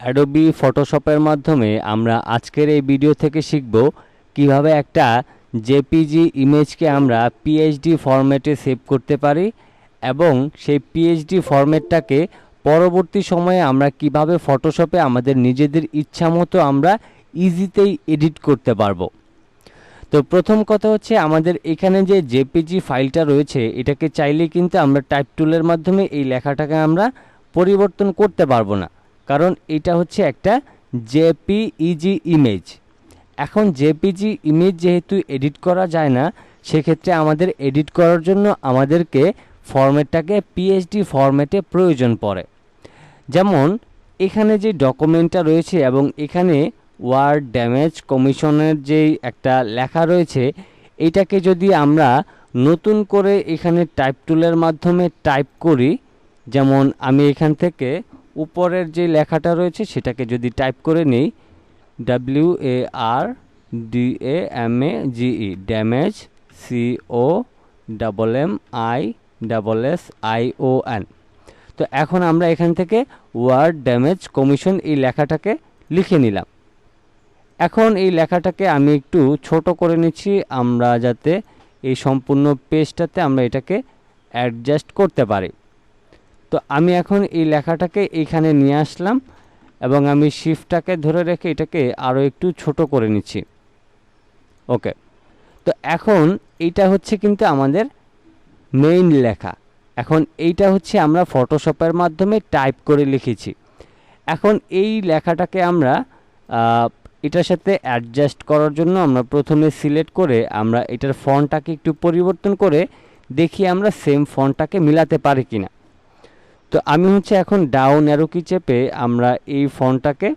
Adobe ফটোশপের মাধ্যমে আমরা আজকের এই ভিডিও থেকে শিখব কিভাবে একটা জেপিজি ইমেজকে আমরা পিএইচডি ফরম্যাটে সেভ করতে পারি এবং সেই পিএইচডি ফরম্যাটটাকে পরবর্তী সময়ে আমরা কিভাবে ফটোশপে আমাদের নিজেদের ইচ্ছামতো আমরা ইজিতেই এডিট করতে পারবো। তো প্রথম কথা হচ্ছে আমাদের এখানে যে জেপিজি ফাইলটা রয়েছে এটাকে চাইলে কিন্তু আমরা টাইপ টুলের মাধ্যমে এই লেখাটাকে আমরা পরিবর্তন করতে পারবো না, কারণ এটা হচ্ছে একটা জেপিইজি ইমেজ। এখন জেপিজি ইমেজ যেহেতু এডিট করা যায় না, সেক্ষেত্রে আমাদের এডিট করার জন্য আমাদেরকে ফরম্যাটটাকে পিএইচডি ফরম্যাটে প্রয়োজন পড়ে। যেমন এখানে যে ডকুমেন্টটা রয়েছে এবং এখানে ওয়ার্ড ড্যামেজ কমিশনের যেই একটা লেখা রয়েছে, এইটাকে যদি আমরা নতুন করে এখানে টাইপ টুলের মাধ্যমে টাইপ করি, যেমন আমি এখান থেকে উপরের যে লেখাটা রয়েছে সেটাকে যদি টাইপ করে নিই WARDAMAGE ড্যামেজ COMMISSION। তো এখন আমরা এখান থেকে ওয়ার্ড ড্যামেজ কমিশন এই লেখাটাকে লিখে নিলাম। এখন এই লেখাটাকে আমি একটু ছোট করে নিচ্ছি আমরা যাতে এই সম্পূর্ণ পেজটাতে আমরা এটাকে অ্যাডজাস্ট করতে পারি। তো আমি এখন এই লেখাটাকে এইখানে নিয়ে আসলাম এবং আমি শিফটটাকে ধরে রেখে এটাকে আরও একটু ছোট করে নিচ্ছি। ওকে, তো এখন এইটা হচ্ছে কিন্তু আমাদের মেইন লেখা। এখন এইটা হচ্ছে আমরা ফটোশপের মাধ্যমে টাইপ করে লিখেছি। এখন এই লেখাটাকে আমরা এটার সাথে অ্যাডজাস্ট করার জন্য আমরা প্রথমে সিলেক্ট করে আমরা এটার ফন্টটাকে একটু পরিবর্তন করে দেখি আমরা সেম ফন্টটাকে মিলাতে পারি কিনা। তো আমি হচ্ছে এখন ডাউন অ্যারো কি চেপে আমরা এই ফন্টটাকে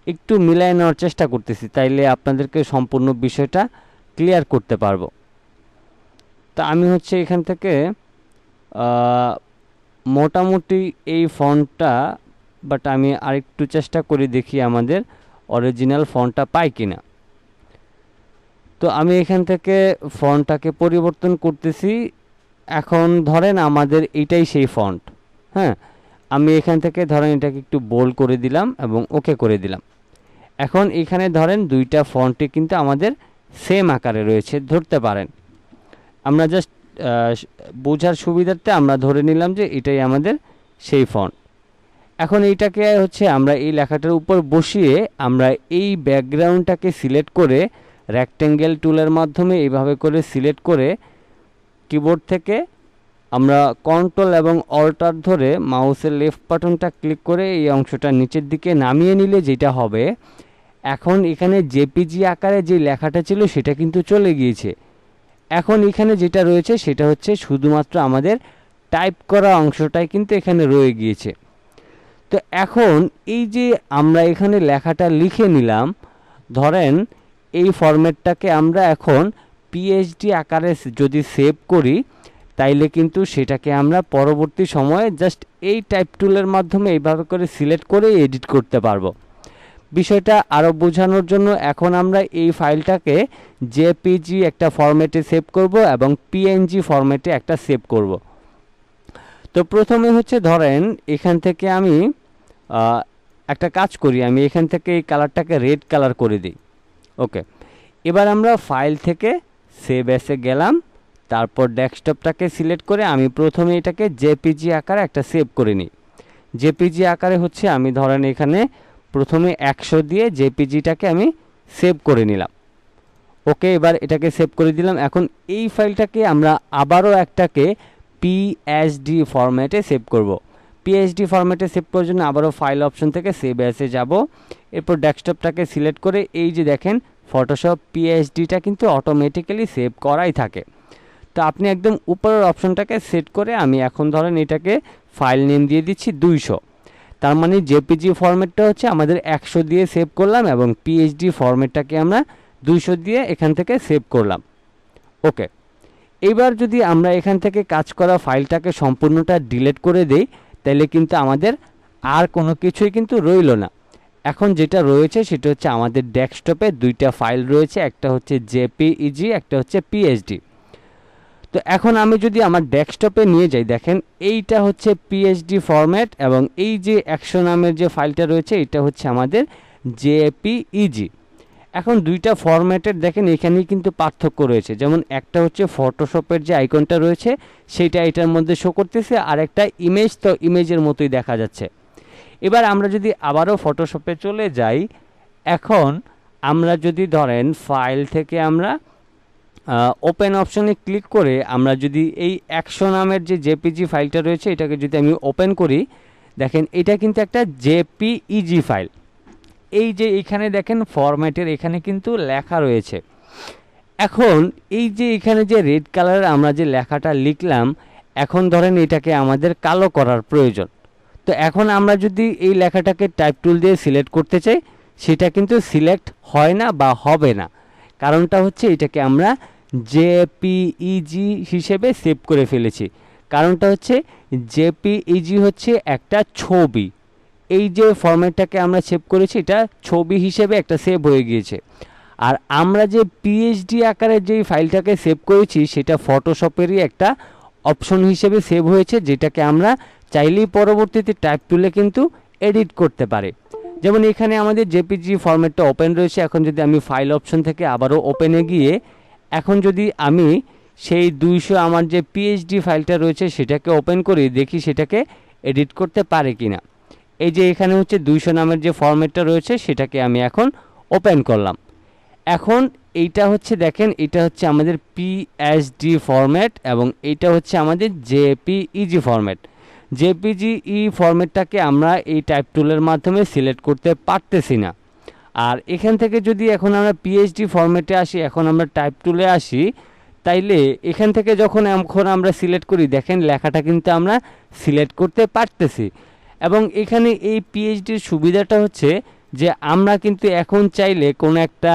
একটু মিলাই নেওয়ার চেষ্টা করতেছি, তাইলে আপনাদেরকে সম্পূর্ণ বিষয়টা ক্লিয়ার করতে পারবো। তা আমি হচ্ছে এখান থেকে মোটামুটি এই ফন্টটা, বাট আমি আরেকটু চেষ্টা করি দেখি আমাদের অরিজিনাল ফন্টটা পাই কিনা। তো আমি এখান থেকে ফন্টটাকে পরিবর্তন করতেছি। এখন ধরেন আমাদের এটাই সেই ফন্ট। হ্যাঁ, আমি এখান থেকে ধরেন এটাকে একটু বোল্ড করে দিলাম এবং ওকে করে দিলাম। এখন এখানে ধরেন দুইটা ফন্টে কিন্তু আমাদের সেম আকারে রয়েছে, ধরতে পারেন। আমরা জাস্ট বোঝার সুবিধার্থে আমরা ধরে নিলাম যে এটাই আমাদের সেই ফন্ট। এখন এইটাকে হচ্ছে আমরা এই লেখাটার উপর বসিয়ে আমরা এই ব্যাকগ্রাউন্ডটাকে সিলেক্ট করে রেক্ট্যাঙ্গেল টুলের মাধ্যমে এইভাবে করে সিলেক্ট করে কিবোর্ড থেকে আমরা কন্ট্রোল এবং অল্টার ধরে মাউসের লেফট বাটনটা ক্লিক করে এই অংশটা নিচের দিকে নামিয়ে নিলে যেটা হবে, এখন এখানে জেপিজি আকারে যে লেখাটা ছিল সেটা কিন্তু চলে গিয়েছে। এখন এখানে যেটা রয়েছে সেটা হচ্ছে শুধুমাত্র আমাদের টাইপ করা অংশটাই কিন্তু এখানে রয়ে গিয়েছে। তো এখন এই যে আমরা এখানে লেখাটা লিখে নিলাম, ধরেন এই ফরম্যাটটাকে আমরা এখন পিএইচডি আকারে যদি সেভ করি, তাইলে কিন্তু সেটাকে আমরা পরবর্তী সময়ে জাস্ট এই টাইপ টুলের মাধ্যমে এইভাবে করে সিলেক্ট করে এডিট করতে পারবো। বিষয়টা আরও বোঝানোর জন্য এখন আমরা এই ফাইলটাকে জেপিজি একটা ফরম্যাটে সেভ করব এবং পিএনজি ফরম্যাটে একটা সেভ করব। তো প্রথমে হচ্ছে ধরেন এখান থেকে আমি একটা কাজ করি, আমি এখান থেকে এই কালারটাকে রেড কালার করে দিই। ওকে, এবার আমরা ফাইল থেকে সেভ অ্যাসে গেলাম, তারপর ডেস্কটপটাকে সিলেক্ট করে আমি প্রথমে এটাকে জেপিজি আকারে একটা সেভ করে নিই। জেপিজি আকারে হচ্ছে আমি ধরেন এখানে প্রথমে 100 দিয়ে জেপিজিটাকে আমি সেভ করে নিলাম। ওকে, এবার এটাকে সেভ করে দিলাম। এখন এই ফাইলটাকে আমরা আবারও একটাকে পিএইচডি ফরম্যাটে সেভ করব। পিএইচডি ফরম্যাটে সেভ করার জন্য আবারও ফাইল অপশন থেকে সেভ অ্যাসে যাব, এরপর ডেস্কটপটাকে সিলেক্ট করে এই যে দেখেন ফটোশপ পিএইচডিটা কিন্তু অটোমেটিক্যালি সেভ করাই থাকে। তো আপনি একদম উপরের অপশনটাকে সেট করে আমি এখন ধরেন এটাকে ফাইল নেম দিয়ে দিচ্ছি 200। তার মানে জেপিজি ফরম্যাটটা হচ্ছে আমাদের 100 দিয়ে সেভ করলাম এবং পিএইচডি ফরম্যাটটাকে আমরা 200 দিয়ে এখান থেকে সেভ করলাম। ওকে, এবার যদি আমরা এখান থেকে কাজ করা ফাইলটাকে সম্পূর্ণটা ডিলিট করে দেই, তাহলে কিন্তু আমাদের আর কোনো কিছুই কিন্তু রইল না। এখন যেটা রয়েছে সেটা হচ্ছে আমাদের ডেস্কটপে দুইটা ফাইল রয়েছে, একটা হচ্ছে জেপিইজি, একটা হচ্ছে পিএইচডি। তো এখন আমি যদি আমার ডেস্কটপে নিয়ে যাই, দেখেন এইটা হচ্ছে পিএসডি ফরম্যাট এবং এই যে অ্যাকশন নামের যে ফাইলটা রয়েছে এটা হচ্ছে আমাদের জেপিইজি। এখন দুইটা ফরম্যাটের দেখেন এখানেই কিন্তু পার্থক্য রয়েছে, যেমন একটা হচ্ছে ফটোশপের যে আইকনটা রয়েছে সেটা এটার মধ্যে শো করতেছে, আর একটা ইমেজ তো ইমেজের মতোই দেখা যাচ্ছে। এবার আমরা যদি আবারও ফটোশপে চলে যাই, এখন আমরা যদি ধরেন ফাইল থেকে আমরা ওপেন অপশনে ক্লিক করে আমরা যদি এই অ্যাকশন নামের যে জেপিজি ফাইলটা রয়েছে এটাকে যদি আমি ওপেন করি, দেখেন এটা কিন্তু একটা জেপিইজি ফাইল। এই যে এখানে দেখেন ফরম্যাটের এখানে কিন্তু লেখা রয়েছে। এখন এই যে এখানে যে রেড কালারের আমরা যে লেখাটা লিখলাম, এখন ধরেন এটাকে আমাদের কালো করার প্রয়োজন। তো এখন আমরা যদি এই লেখাটাকে টাইপ টুল দিয়ে সিলেক্ট করতে চাই, সেটা কিন্তু সিলেক্ট হয় না বা হবে না। কারণটা হচ্ছে এটাকে আমরা জেপিইজি হিসেবে সেভ করে ফেলেছি। কারণটা হচ্ছে জেপিইজি হচ্ছে একটা ছবি, এই যে ফরম্যাটটাকে আমরা সেভ করেছি এটা ছবি হিসেবে একটা সেভ হয়ে গিয়েছে। আর আমরা যে পিএইচডি আকারের যেই ফাইলটাকে সেভ করেছি সেটা ফটোশপেরই একটা অপশন হিসেবে সেভ হয়েছে, যেটাকে আমরা চাইলেই পরবর্তীতে টাইপ টুলে কিন্তু এডিট করতে পারি। যেমন এখানে আমাদের জেপিজি ফরম্যাটটা ওপেন রয়েছে। এখন যদি আমি ফাইল অপশন থেকে আবারও ওপেনে গিয়ে এখন যদি আমি সেই 200 আমার যে পিএইচডি ফাইলটা রয়েছে সেটাকে ওপেন করি, দেখি সেটাকে এডিট করতে পারে কিনা। এই যে এখানে হচ্ছে 200 নামের যে ফরম্যাটটা রয়েছে সেটাকে আমি এখন ওপেন করলাম। এখন এইটা হচ্ছে দেখেন এটা হচ্ছে আমাদের পিএসডি ফরম্যাট এবং এইটা হচ্ছে আমাদের জেপিইজি ফরম্যাট। জেপিজি ফরম্যাটটাকে আমরা এই টাইপ টুলের মাধ্যমে সিলেক্ট করতে পারতেছি না। আর এখান থেকে যদি এখন আমরা পিএইচডি ফরম্যাটে আসি, এখন আমরা টাইপ টুলে আসি, তাইলে এখান থেকে যখন এখন আমরা সিলেক্ট করি দেখেন লেখাটা কিন্তু আমরা সিলেক্ট করতে পারতেছি। এবং এখানে এই পিএইচডির সুবিধাটা হচ্ছে যে আমরা কিন্তু এখন চাইলে কোনো একটা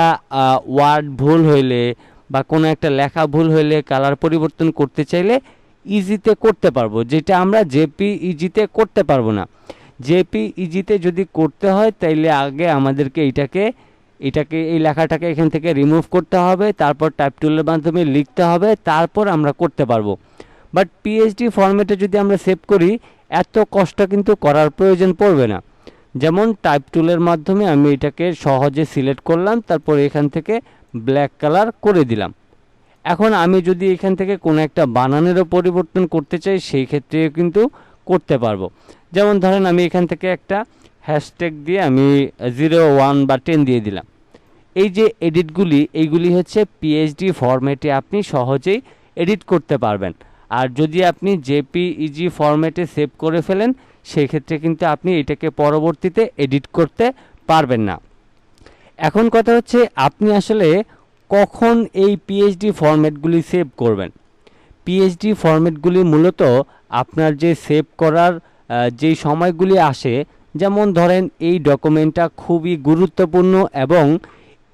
ওয়ার্ড ভুল হইলে বা কোনো একটা লেখা ভুল হইলে কালার পরিবর্তন করতে চাইলে ইজিতে করতে পারবো, যেটা আমরা জেপিইজিতে করতে পারবো না। জেপিইজিতে যদি করতে হয় তাইলে আগে আমাদেরকে এটাকে এই লেখাটাকে এখান থেকে রিমুভ করতে হবে, তারপর টাইপ টুলের মাধ্যমে লিখতে হবে, তারপর আমরা করতে পারবো। বাট পিএইচডি ফরম্যাটে যদি আমরা সেভ করি এত কষ্ট কিন্তু করার প্রয়োজন পড়বে না। যেমন টাইপ টুলের মাধ্যমে আমি এটাকে সহজে সিলেক্ট করলাম, তারপর এখান থেকে ব্ল্যাক কালার করে দিলাম। এখন আমি যদি এখান থেকে কোনো একটা বানানেরও পরিবর্তন করতে চাই সেই ক্ষেত্রেও কিন্তু করতে পারবো। যেমন ধরেন আমি এখান থেকে একটা হ্যাশট্যাগ দিয়ে আমি 0, 1 বা 10 দিয়ে দিলাম। এই যে এডিটগুলি এইগুলি হচ্ছে পিএইচডি ফরম্যাটে আপনি সহজেই এডিট করতে পারবেন। আর যদি আপনি জেপিইজি ফরম্যাটে সেভ করে ফেলেন সেই ক্ষেত্রে কিন্তু আপনি এটাকে পরবর্তীতে এডিট করতে পারবেন না। এখন কথা হচ্ছে আপনি আসলে কখন এই পিএইচডি ফরম্যাটগুলি সেভ করবেন। পিএইচডি ফরম্যাটগুলি মূলত আপনার যে সেভ করার যেই সময়গুলি আসে, যেমন ধরেন এই ডকুমেন্টটা খুবই গুরুত্বপূর্ণ এবং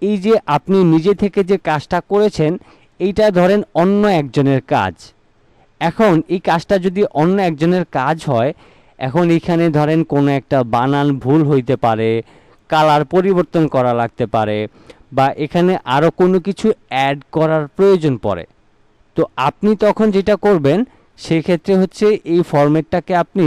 এই যে আপনি নিজে থেকে যে কাজটা করেছেন এইটা ধরেন অন্য একজনের কাজ। এখন এই কাজটা যদি অন্য একজনের কাজ হয়, এখন এখানে ধরেন কোনো একটা বানান ভুল হইতে পারে, কালার পরিবর্তন করা লাগতে পারে, বা এখানে আরও কোনো কিছু অ্যাড করার প্রয়োজন পড়ে। তো আপনি তখন যেটা করবেন সেক্ষেত্রে হচ্ছে এই ফরম্যাটটাকে আপনি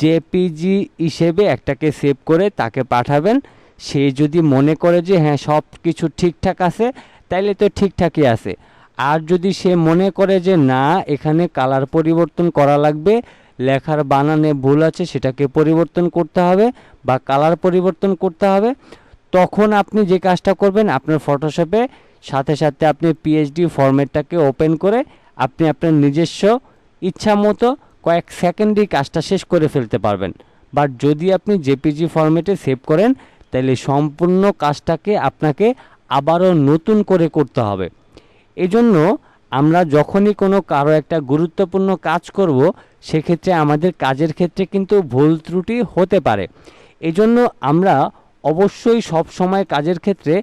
জেপিজি হিসেবে একটাকে সেভ করে তাকে পাঠাবেন। সে যদি মনে করে যে হ্যাঁ সব কিছু ঠিকঠাক আছে তাইলে তো ঠিকঠাকই আছে। আর যদি সে মনে করে যে না এখানে কালার পরিবর্তন করা লাগবে, লেখার বানানে ভুল আছে সেটাকে পরিবর্তন করতে হবে বা কালার পরিবর্তন করতে হবে, তখন আপনি যে কাজটা করবেন আপনার ফটোশপে সাথে সাথে আপনি পিএইচডি ফরম্যাটটাকে ওপেন করে আপনি আপনার নিজস্ব ইচ্ছা মতো কয়েক সেকেন্ডেই কাজটা শেষ করে ফেলতে পারবেন। বাট যদি আপনি জেপিজি ফরম্যাটে সেভ করেন তাহলে সম্পূর্ণ কাজটাকে আপনাকে আবারও নতুন করে করতে হবে। এজন্য আমরা যখনই কোনো কারো একটা গুরুত্বপূর্ণ কাজ করব সেক্ষেত্রে আমাদের কাজের ক্ষেত্রে কিন্তু ভুল ত্রুটি হতে পারে। এজন্য আমরা অবশ্যই সব সময় কাজের ক্ষেত্রে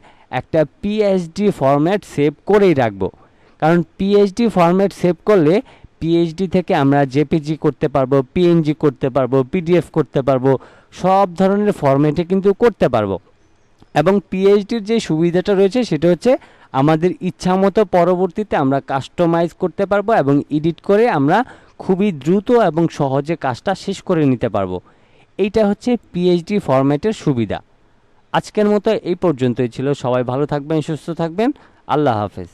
একটা পিএইচডি ফরম্যাট সেভ করেই রাখব। কারণ পিএইচডি ফরম্যাট সেভ করলে পিএইচডি থেকে আমরা জেপিজি করতে পারবো, পিএনজি করতে পারবো, পিডিএফ করতে পারবো, সব ধরনের ফরম্যাটে কিন্তু করতে পারবো। এবং পিএইচডির যে সুবিধাটা রয়েছে সেটা হচ্ছে আমাদের ইচ্ছা মতো পরবর্তীতে আমরা কাস্টমাইজ করতে পারবো এবং এডিট করে আমরা খুবই দ্রুত এবং সহজে কাজটা শেষ করে নিতে পারবো। এইটা হচ্ছে পিএইচডি ফরম্যাটের সুবিধা। আজকের মতো এই পর্যন্তই ছিল। সবাই ভালো থাকবেন, সুস্থ থাকবেন। আল্লাহ হাফেজ।